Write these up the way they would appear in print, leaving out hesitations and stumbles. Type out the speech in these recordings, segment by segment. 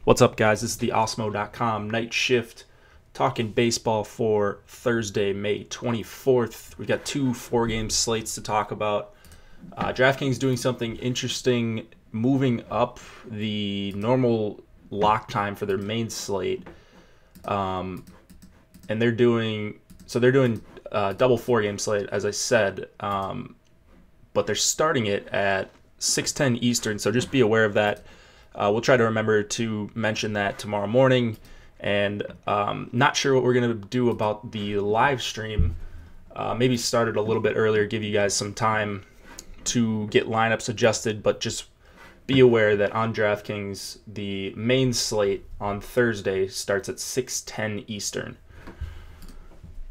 What's up, guys? This is the Osmo.com night shift talking baseball for Thursday, May 24th. We've got two four-game slates to talk about. DraftKings doing something interesting, moving up the normal lock time for their main slate. And they're doing double four-game slate, as I said, but they're starting it at 6:10 Eastern, so just be aware of that. We'll try to remember to mention that tomorrow morning, and not sure what we're going to do about the live stream. Maybe start it a little bit earlier, give you guys some time to get lineups adjusted, but just be aware that on DraftKings, the main slate on Thursday starts at 6:10 Eastern.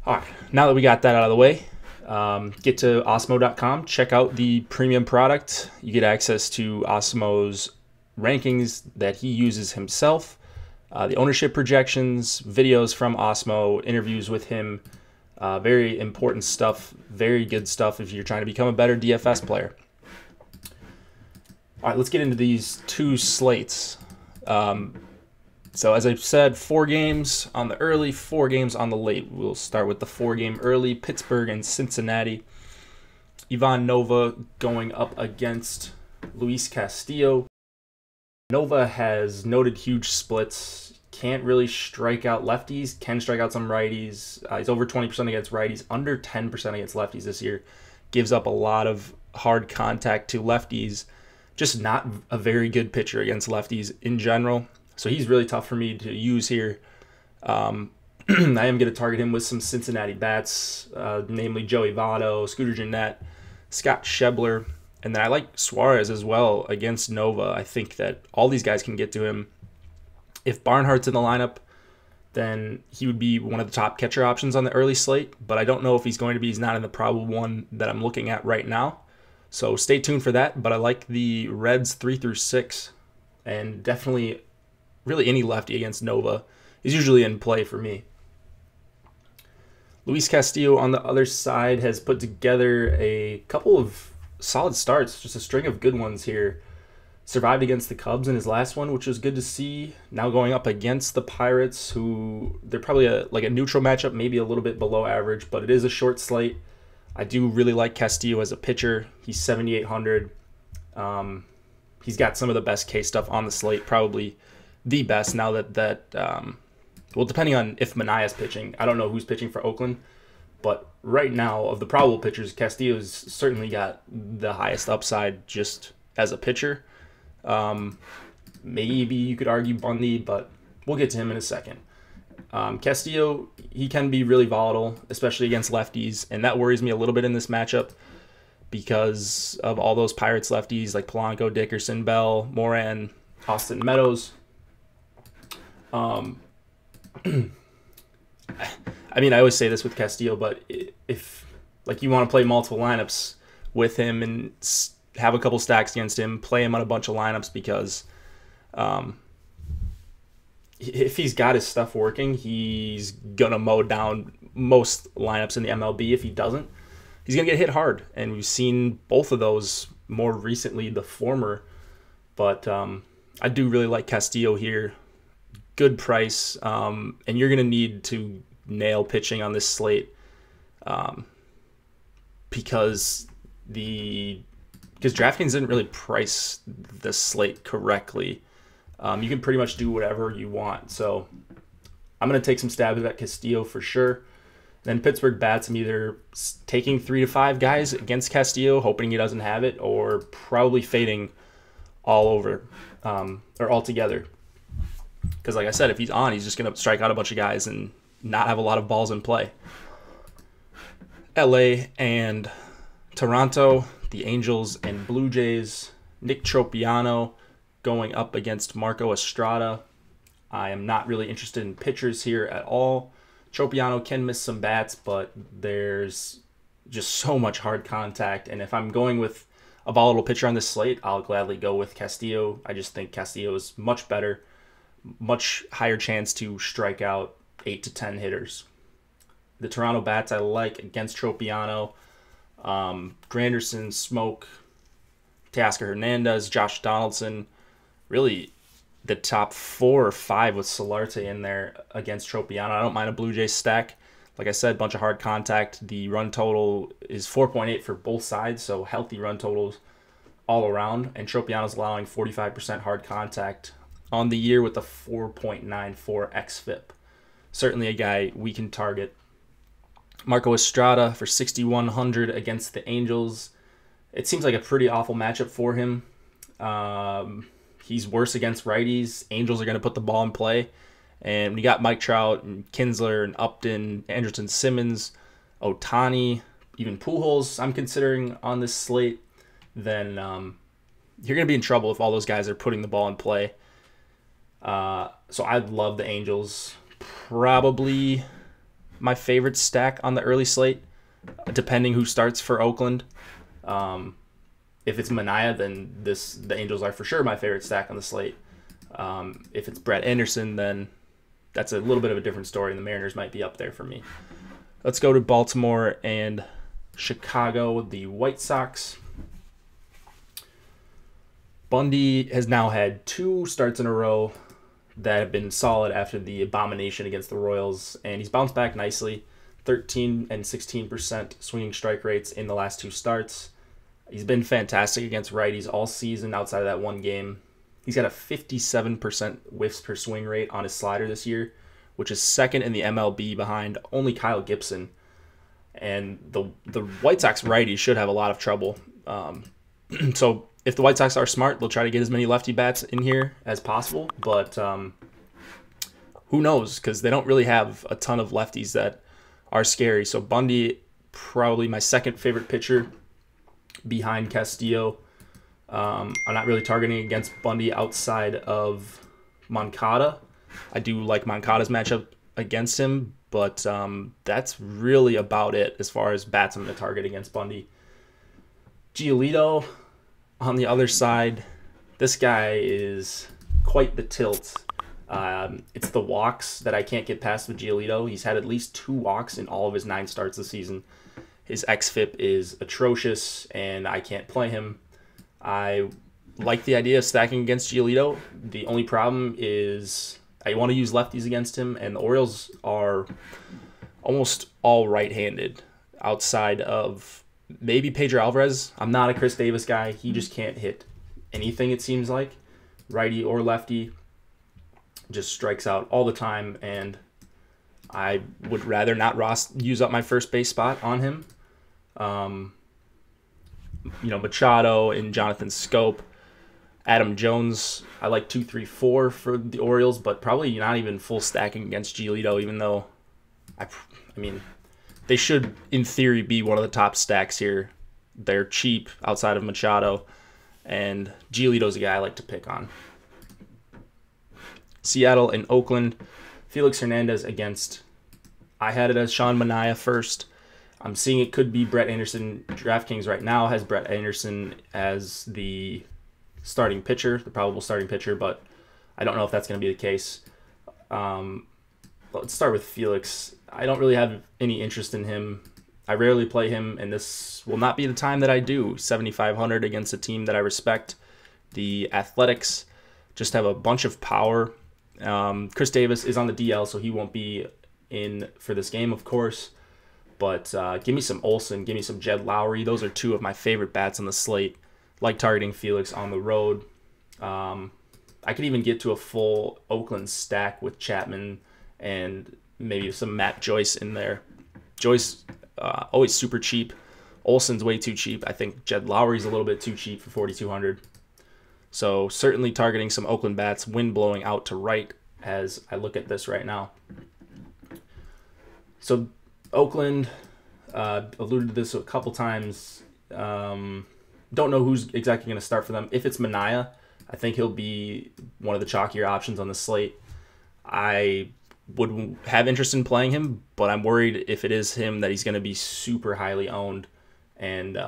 All right, now that we got that out of the way, get to Osmo.com, check out the premium product. You get access to Osmo's rankings that he uses himself, the ownership projections, videos from Osmo, interviews with him, very important stuff, very good stuff if you're trying to become a better DFS player. All right, let's get into these two slates. So as I said, 4 games on the early, 4 games on the late. We'll start with the 4-game early, Pittsburgh and Cincinnati. Ivan Nova going up against Luis Castillo. Nova has noted huge splits, can't really strike out lefties, can strike out some righties. He's over 20% against righties, under 10% against lefties this year. Gives up a lot of hard contact to lefties. Just not a very good pitcher against lefties in general. So he's really tough for me to use here. I am going to target him with some Cincinnati bats, namely Joey Votto, Scooter Gennett, Scott Schebler. And then I like Suarez as well against Nova. I think that all these guys can get to him. If Barnhart's in the lineup, then he would be one of the top catcher options on the early slate. But I don't know if he's going to be. He's not in the probable one that I'm looking at right now. So stay tuned for that. But I like the Reds 3 through 6. And definitely really any lefty against Nova is usually in play for me. Luis Castillo on the other side has put together a couple of solid starts, just a string of good ones here. Survived against the Cubs in his last one, which was good to see. Now going up against the Pirates, who they're probably a neutral matchup, maybe a little bit below average, but it is a short slate. I do really like Castillo as a pitcher. He's 7,800. He's got some of the best K stuff on the slate, probably the best now well, depending on if Manaea's pitching. I don't know who's pitching for Oakland, but right now, of the probable pitchers, Castillo's certainly got the highest upside just as a pitcher. Maybe you could argue Bundy, but we'll get to him in a second. Castillo, he can be really volatile, especially against lefties, and that worries me a little bit in this matchup because of all those Pirates lefties like Polanco, Dickerson, Bell, Moran, Austin Meadows. I mean, I always say this with Castillo, but if you want to play multiple lineups with him and have a couple stacks against him, play him on a bunch of lineups because if he's got his stuff working, he's going to mow down most lineups in the MLB. If he doesn't, he's going to get hit hard. And we've seen both of those more recently, the former. But I do really like Castillo here. Good price, and you're going to need to nail pitching on this slate because DraftKings didn't really price the slate correctly. You can pretty much do whatever you want. So I'm going to take some stabs at Castillo for sure. Then Pittsburgh bats, I'm either taking 3 to 5 guys against Castillo, hoping he doesn't have it, or probably fading all over or altogether. Because like I said, if he's on, he's just going to strike out a bunch of guys and not have a lot of balls in play. LA and Toronto, the Angels and Blue Jays. Nick Tropiano going up against Marco Estrada. I am not really interested in pitchers here at all. Tropiano can miss some bats, but there's just so much hard contact. And if I'm going with a volatile pitcher on this slate, I'll gladly go with Castillo. I just think Castillo is much better. Much higher chance to strike out 8 to 10 hitters. The Toronto bats I like against Tropiano. Granderson, Smoke, Teoscar Hernandez, Josh Donaldson. Really the top 4 or 5 with Solarte in there against Tropiano. I don't mind a Blue Jays stack. Like I said, bunch of hard contact. The run total is 4.8 for both sides, so healthy run totals all around. And Tropiano's allowing 45% hard contact on the year with a 4.94 xFIP. Certainly a guy we can target. Marco Estrada for 6,100 against the Angels. It seems like a pretty awful matchup for him. He's worse against righties. Angels are going to put the ball in play. And we got Mike Trout and Kinsler and Upton, Anderson Simmons, Ohtani, even Pujols I'm considering on this slate. Then you're going to be in trouble if all those guys are putting the ball in play. So I love the Angels. Probably my favorite stack on the early slate, depending who starts for Oakland. If it's Manaea, then the Angels are for sure my favorite stack on the slate. If it's Brett Anderson, then that's a little bit of a different story, and the Mariners might be up there for me. Let's go to Baltimore and Chicago, the White Sox. Bundy has now had 2 starts in a row that have been solid after the abomination against the Royals, and he's bounced back nicely. 13 and 16% swinging strike rates in the last 2 starts. He's been fantastic against righties all season outside of that one game. He's got a 57% whiffs per swing rate on his slider this year, which is second in the MLB behind only Kyle Gibson. And the White Sox righties should have a lot of trouble. So if the White Sox are smart, they'll try to get as many lefty bats in here as possible. But who knows? Because they don't really have a ton of lefties that are scary. So Bundy, probably my second favorite pitcher behind Castillo. I'm not really targeting against Bundy outside of Moncada. I do like Moncada's matchup against him, but that's really about it as far as bats I'm going to target against Bundy. Giolito on the other side, this guy is quite the tilt. It's the walks that I can't get past with Giolito. He's had at least 2 walks in all of his 9 starts this season. His xFIP is atrocious, and I can't play him. I like the idea of stacking against Giolito. The only problem is I want to use lefties against him, and the Orioles are almost all right-handed outside of maybe Pedro Alvarez. I'm not a Chris Davis guy. He just can't hit anything, it seems like. Righty or lefty, just strikes out all the time, and I would rather not use up my first base spot on him. Machado and Jonathan Scope. Adam Jones, I like 2, 3, 4 for the Orioles, but probably not even full stacking against Giolito, even though, they should, in theory, be one of the top stacks here. They're cheap outside of Machado, and Giolito's a guy I like to pick on. Seattle and Oakland, Felix Hernandez against, I had it as Sean Manaea first. I'm seeing it could be Brett Anderson. DraftKings right now has Brett Anderson as the starting pitcher, the probable starting pitcher, but I don't know if that's going to be the case. Let's start with Felix. I don't really have any interest in him. I rarely play him, and this will not be the time that I do. 7,500 against a team that I respect. The Athletics just have a bunch of power. Chris Davis is on the DL, so he won't be in for this game, of course. But give me some Olsen, give me some Jed Lowry. Those are 2 of my favorite bats on the slate. Like targeting Felix on the road. I could even get to a full Oakland stack with Chapman and maybe some Matt Joyce in there. Joyce, always super cheap. Olsen's way too cheap. I think Jed Lowry's a little bit too cheap for 4,200. So certainly targeting some Oakland bats, wind blowing out to right as I look at this right now. So Oakland, alluded to this a couple times. Don't know who's exactly going to start for them. If it's Manaea, I think he'll be one of the chalkier options on the slate. I would have interest in playing him, but I'm worried if it is him that he's going to be super highly owned. And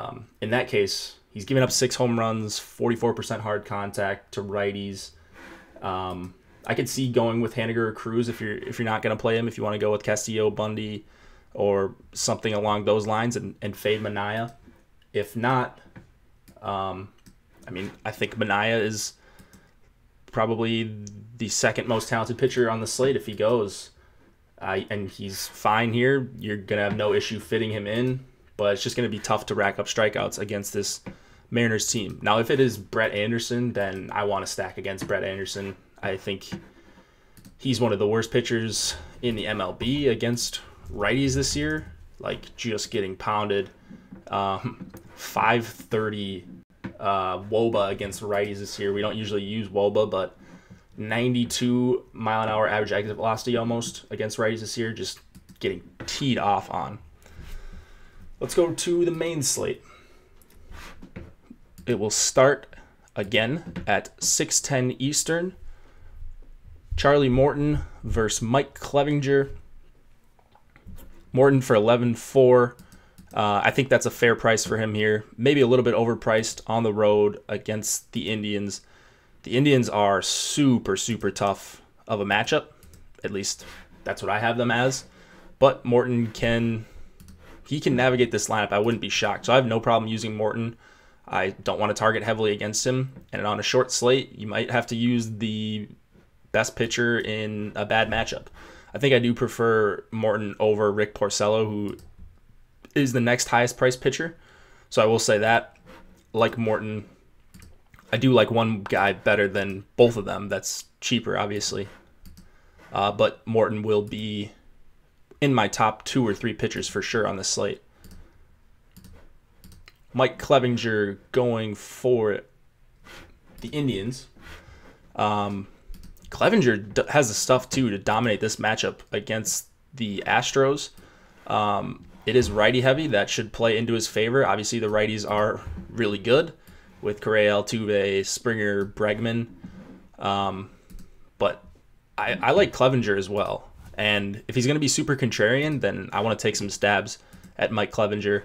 in that case, he's given up 6 home runs, 44% hard contact to righties. I could see going with Haniger or Cruz if you're not going to play him. If you want to go with Castillo, Bundy, or something along those lines, and fade Manaea. If not, I think Manaea is probably the second most talented pitcher on the slate if he goes. And he's fine here. You're going to have no issue fitting him in, but it's just going to be tough to rack up strikeouts against this Mariners team. Now, if it is Brett Anderson, then I want to stack against Brett Anderson. I think he's one of the worst pitchers in the MLB against righties this year, like just getting pounded. 530 WOBA against righties this year. We don't usually use WOBA, but 92 mile an hour average exit velocity almost against righties this year, just getting teed off on. Let's go to the main slate. It will start again at 6:10 Eastern. Charlie Morton versus Mike Clevinger. Morton for 11.4. I think that's a fair price for him here. Maybe a little bit overpriced on the road against the Indians. The Indians are super, super tough of a matchup. At least that's what I have them as. But Morton can navigate this lineup. I wouldn't be shocked. So I have no problem using Morton. I don't want to target heavily against him. And on a short slate, you might have to use the best pitcher in a bad matchup. I think I do prefer Morton over Rick Porcello, who is the next highest priced pitcher. So I will say that. Like Morton, I do like one guy better than both of them. That's cheaper, obviously. But Morton will be in my top 2 or 3 pitchers for sure on this slate. Mike Clevinger going for the Indians. Clevinger has the stuff, too, to dominate this matchup against the Astros. It is righty heavy. That should play into his favor. Obviously, the righties are really good with Correa, Altuve, Springer, Bregman. But I like Clevinger as well. And if he's going to be super contrarian, then I want to take some stabs at Mike Clevinger.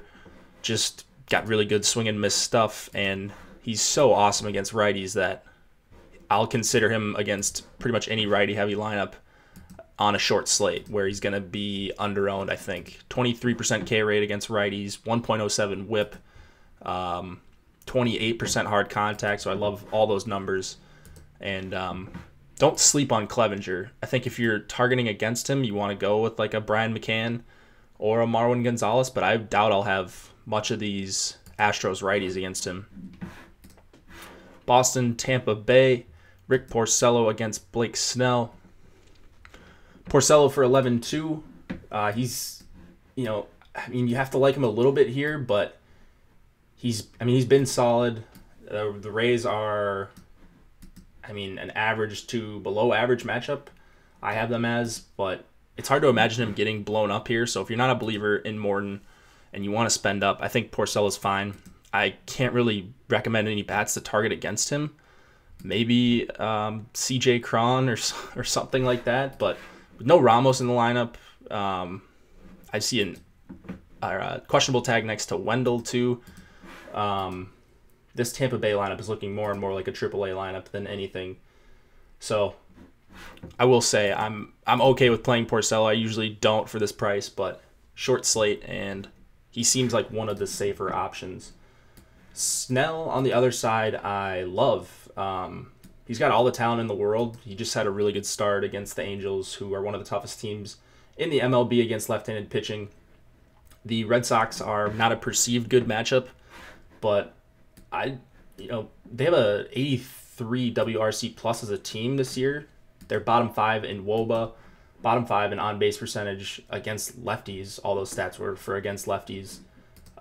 Just got really good swing and miss stuff, and he's so awesome against righties that I'll consider him against pretty much any righty-heavy lineup on a short slate where he's going to be under-owned, I think. 23% K rate against righties, 1.07 whip, 28% hard contact, so I love all those numbers. And don't sleep on Clevinger. I think if you're targeting against him, you want to go with like a Brian McCann or a Marwin Gonzalez, but I doubt I'll have much of these Astros righties against him. Boston, Tampa Bay, Rick Porcello against Blake Snell. Porcello for 11.2. He's, you have to like him a little bit here, but he's been solid. The Rays are, an average to below average matchup. I have them as, but it's hard to imagine him getting blown up here. So if you're not a believer in Morton and you want to spend up, I think Porcello's fine. I can't really recommend any bats to target against him. Maybe CJ Cron or something like that, but with no Ramos in the lineup, I see a questionable tag next to Wendell too. This Tampa Bay lineup is looking more and more like a AAA lineup than anything. So I will say I'm okay with playing Porcello. I usually don't for this price, but short slate, and he seems like one of the safer options. Snell on the other side, I love. He's got all the talent in the world. He just had a really good start against the Angels, who are one of the toughest teams in the MLB against left-handed pitching. The Red Sox are not a perceived good matchup, but they have a 83 WRC plus as a team this year. They're bottom 5 in WOBA, bottom 5 in on-base percentage against lefties. All those stats were for against lefties.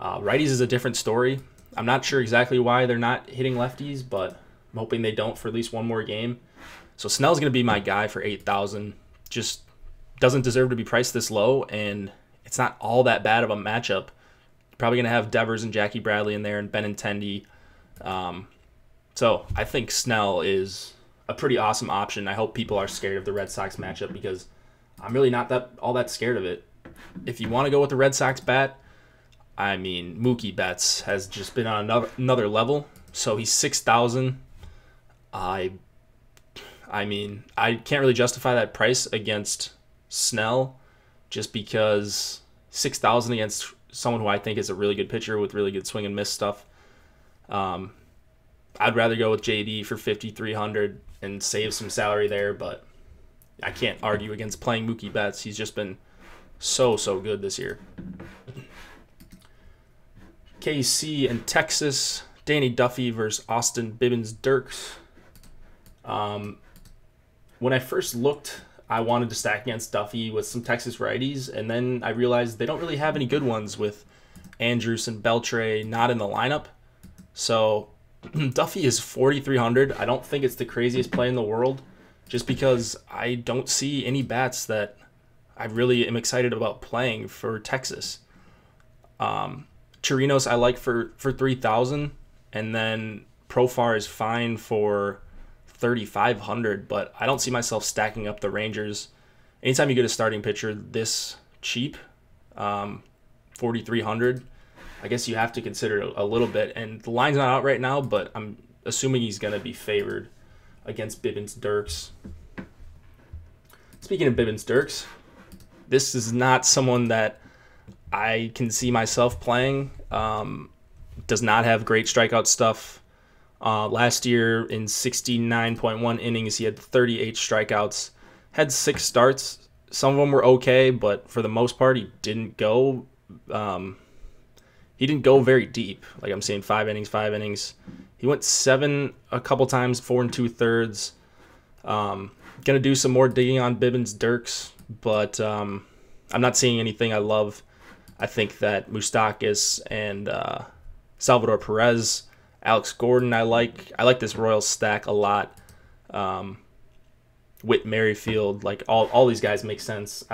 Righties is a different story. I'm not sure exactly why they're not hitting lefties, but I'm hoping they don't for at least one more game. So Snell's going to be my guy for 8,000. Just doesn't deserve to be priced this low, and it's not all that bad of a matchup. Probably going to have Devers and Jackie Bradley in there and Benintendi. So I think Snell is a pretty awesome option. I hope people are scared of the Red Sox matchup because I'm really not all that scared of it. If you want to go with the Red Sox bat, Mookie Betts has just been on another level. So he's 6,000. I can't really justify that price against Snell just because 6,000 against someone who I think is a really good pitcher with really good swing and miss stuff. I'd rather go with JD for 5,300 and save some salary there, but I can't argue against playing Mookie Betts. He's just been so good this year. KC and Texas, Danny Duffy versus Austin Bibbins-Dirks. When I first looked, I wanted to stack against Duffy with some Texas righties, and then I realized they don't really have any good ones with Andrews and Beltre not in the lineup. So Duffy is 4,300. I don't think it's the craziest play in the world, just because I don't see any bats that I really am excited about playing for Texas. Chirinos I like for 3,000, and then Profar is fine for 3,500, but I don't see myself stacking up the Rangers. Anytime you get a starting pitcher this cheap, 4,300, I guess you have to consider it a little bit. And the line's not out right now, but I'm assuming he's going to be favored against Bibbins-Dirks. Speaking of Bibbins-Dirks, this is not someone that I can see myself playing. Does not have great strikeout stuff. Last year in 69.1 innings, he had 38 strikeouts, had 6 starts. Some of them were okay, but for the most part, he didn't go very deep. Like I'm saying, 5 innings. He went 7 a couple times, 4 2/3. Gonna do some more digging on Bibbins-Dirks, but I'm not seeing anything I love. I think that Moustakas and Salvador Perez, Alex Gordon, I like this Royals stack a lot. Whit Merrifield, like all these guys make sense.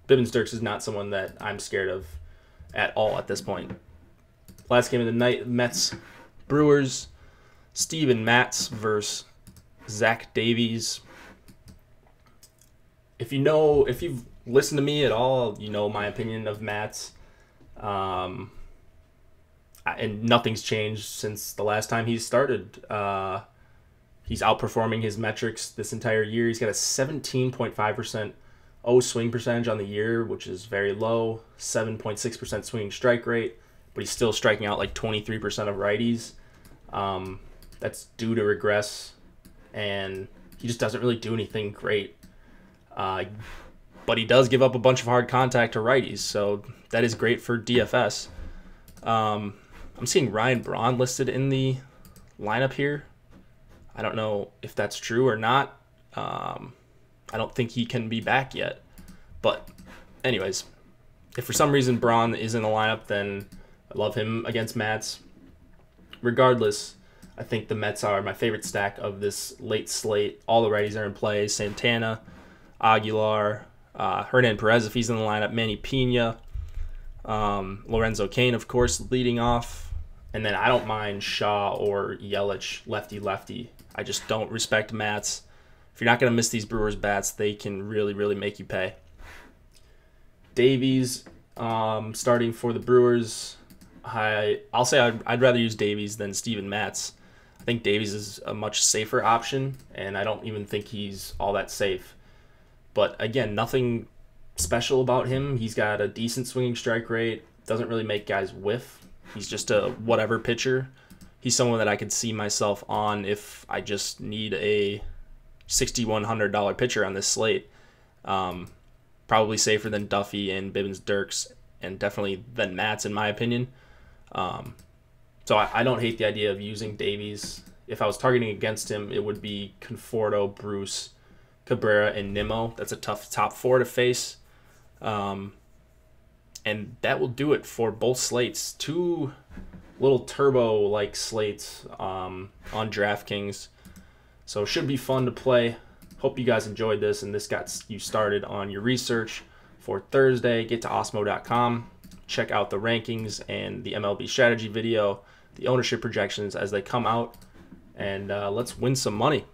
Bibbins-Dirks is not someone that I'm scared of at all at this point. Last game of the night, Mets Brewers, Steven Matz versus Zach Davies. If you've listened to me at all, you know my opinion of Matz. And nothing's changed since the last time he's started. He's outperforming his metrics this entire year. He's got a 17.5% swing percentage on the year, which is very low. 7.6% swinging strike rate, but he's still striking out like 23% of righties. That's due to regress, and he just doesn't really do anything great. But he does give up a bunch of hard contact to righties, so that is great for DFS. I'm seeing Ryan Braun listed in the lineup here. I don't know if that's true or not. I don't think he can be back yet. But anyways, if for some reason Braun is in the lineup, then I love him against Mets. Regardless, I think the Mets are my favorite stack of this late slate. All the righties are in play. Santana, Aguilar, Hernan Perez if he's in the lineup, Manny Pena, Lorenzo Cain, of course, leading off. And then I don't mind Shaw or Yelich, lefty. I just don't respect Mats. If you're not going to miss these Brewers bats, they can really make you pay. Davies, starting for the Brewers. I'll say I'd rather use Davies than Steven Matz. I think Davies is a much safer option, and I don't even think he's all that safe. But again, nothing special about him. He's got a decent swinging strike rate, doesn't really make guys whiff. He's just a whatever pitcher. He's someone that I could see myself on if I just need a $6,100 pitcher on this slate. Probably safer than Duffy and Bibbins-Dirks, and definitely than Matz in my opinion. So I don't hate the idea of using Davies. If I was targeting against him, it would be Conforto, Bruce, Cabrera, and Nimmo. That's a tough top 4 to face. And that will do it for both slates. 2 little turbo-like slates on DraftKings. So it should be fun to play. Hope you guys enjoyed this and this got you started on your research for Thursday. Get to osmo.com. Check out the rankings and the MLB strategy video, the ownership projections as they come out. And let's win some money.